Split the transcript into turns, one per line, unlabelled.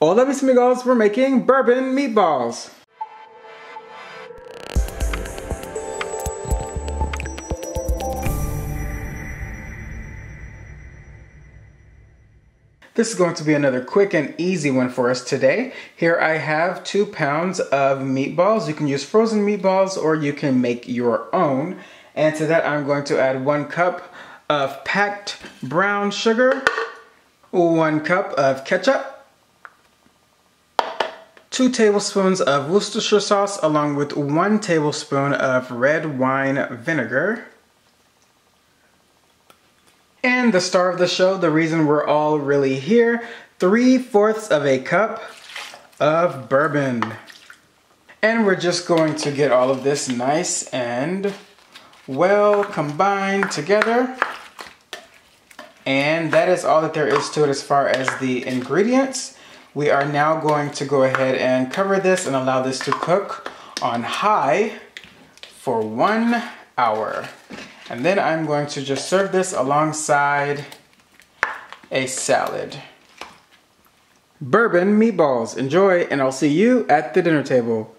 Hola mis amigos, we're making bourbon meatballs. This is going to be another quick and easy one for us today. Here I have 2 pounds of meatballs. You can use frozen meatballs or you can make your own. And to that I'm going to add 1 cup of packed brown sugar, 1 cup of ketchup, 2 tablespoons of Worcestershire sauce along with 1 tablespoon of red wine vinegar. And the star of the show, the reason we're all really here, 3/4 of a cup of bourbon. And we're just going to get all of this nice and well combined together. And that is all that there is to it as far as the ingredients. We are now going to go ahead and cover this and allow this to cook on high for 1 hour. And then I'm going to just serve this alongside a salad. Bourbon meatballs. Enjoy, and I'll see you at the dinner table.